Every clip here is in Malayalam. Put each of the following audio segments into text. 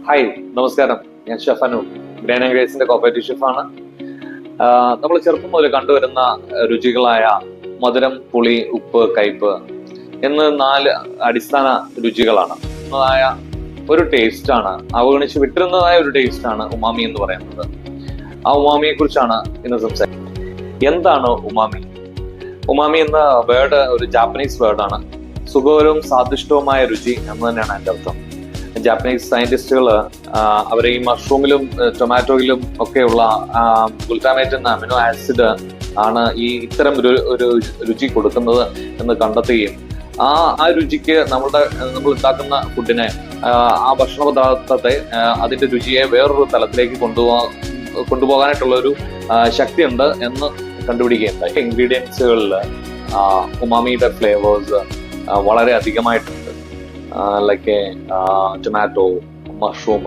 ഹായ്, നമസ്കാരം. ഞാൻ ഷെഫ് അനു, ഗ്രാൻഡ് ആൻഡ് ഗ്രേസിന്റെ കോപ്പറേറ്റീവ് ഷെഫാണ്. നമ്മൾ ചെറുപ്പം മുതൽ കണ്ടുവരുന്ന രുചികളായ മധുരം, പുളി, ഉപ്പ്, കയ്പ് എന്ന് 4 അടിസ്ഥാന രുചികളാണ്. ഒരു ടേസ്റ്റാണ്, അവഗണിച്ച് വിട്ടിരുന്നതായ ഒരു ടേസ്റ്റാണ് ഉമാമി എന്ന് പറയുന്നത്. ആ ഉമാമിയെ കുറിച്ചാണ് ഇന്ന് സംസാരിക്കുന്നത്. എന്താണ് ഉമാമി? ഉമാമി എന്ന വേർഡ് ഒരു ജാപ്പനീസ് വേർഡാണ്. സുഖകരവും സ്വാദിഷ്ടവുമായ രുചി എന്ന് തന്നെയാണ് അതിന്റെ അർത്ഥം. ജാപ്പനീസ് സയന്റിസ്റ്റുകൾ അവരെ ഈ മഷ്റൂമിലും ടൊമാറ്റോയിലും ഒക്കെയുള്ള ഗ്ലൂട്ടാമേറ്റ് എന്ന അമിനോ ആസിഡ് ആണ് ഈ ഇത്തരം ഒരു രുചി കൊടുക്കുന്നത് എന്ന് കണ്ടെത്തുകയും ആ രുചിക്ക് നമ്മൾ ഉണ്ടാക്കുന്ന ഫുഡിനെ, ആ ഭക്ഷണ പദാർത്ഥത്തെ, അതിന്റെ രുചിയെ വേറൊരു തലത്തിലേക്ക് കൊണ്ടുപോകാനായിട്ടുള്ള ഒരു ശക്തിയുണ്ട് എന്ന് കണ്ടുപിടിക്കുകയുണ്ടായി. ഇൻഗ്രീഡിയൻസുകളിൽ ഉമാമിയുടെ ഫ്ലേവേഴ്സ് വളരെ അധികമായിട്ടുണ്ട്. ലൈക്ക് ടൊമാറ്റോ, മഷ്റൂം,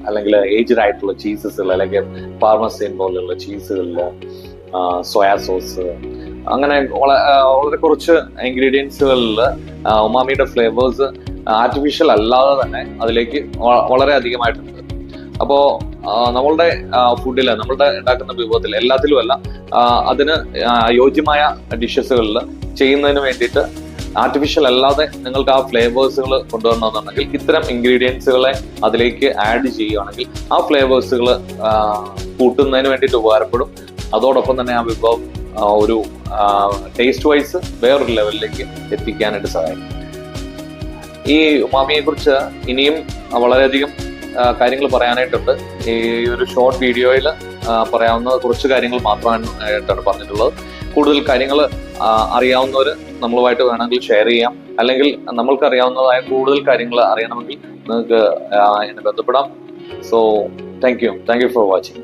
അല്ലെങ്കിൽ ഏജ്ഡ് ആയിട്ടുള്ള ചീസസുകൾ, അല്ലെങ്കിൽ പാർമസൈൻ പോലെയുള്ള ചീസുകളിൽ സോയാ സോസ്, അങ്ങനെ വളരെ കുറച്ച് ഇൻഗ്രീഡിയൻസുകളിൽ ഉമാമിയുടെ ഫ്ലേവേഴ്സ് ആർട്ടിഫിഷ്യൽ അല്ലാതെ തന്നെ അതിലേക്ക് വളരെ അധികമായിട്ടുണ്ട്. അപ്പോ നമ്മളുടെ ഫുഡിൽ, നമ്മളുടെ ഉണ്ടാക്കുന്ന വിഭവത്തിൽ എല്ലാത്തിലും അല്ല, അതിന് യോജ്യമായ ഡിഷസുകളിൽ ചെയ്യുന്നതിന് വേണ്ടിയിട്ട് ആർട്ടിഫിഷ്യൽ അല്ലാതെ നിങ്ങൾക്ക് ആ ഫ്ലേവേഴ്സുകൾ കൊണ്ടുവരണമെന്നുണ്ടെങ്കിൽ ഇത്തരം ഇൻഗ്രീഡിയൻസുകളെ അതിലേക്ക് ആഡ് ചെയ്യുകയാണെങ്കിൽ ആ ഫ്ലേവേഴ്സുകൾ കൂട്ടുന്നതിന് വേണ്ടിയിട്ട് ഉപകാരപ്പെടും. അതോടൊപ്പം തന്നെ ആ വിഭവം ഒരു ടേസ്റ്റ് വൈസ് വേറൊരു ലെവലിലേക്ക് എത്തിക്കാനായിട്ട് സഹായിക്കും. ഈ ഉമാമിയെ കുറിച്ച് ഇനിയും വളരെയധികം കാര്യങ്ങൾ പറയാനായിട്ടുണ്ട്. ഈ ഒരു ഷോർട്ട് വീഡിയോയിൽ പറയാവുന്ന കുറച്ച് കാര്യങ്ങൾ മാത്രമായിട്ടാണ് പറഞ്ഞിട്ടുള്ളത്. കൂടുതൽ കാര്യങ്ങൾ അറിയാവുന്നവർ നമ്മളുമായിട്ട് വേണമെങ്കിൽ ഷെയർ ചെയ്യാം, അല്ലെങ്കിൽ നമ്മൾക്ക് അറിയാവുന്നതായ കൂടുതൽ കാര്യങ്ങൾ അറിയണമെങ്കിൽ നിങ്ങൾക്ക് എന്നെ ബന്ധപ്പെടാം. So thank you for watching.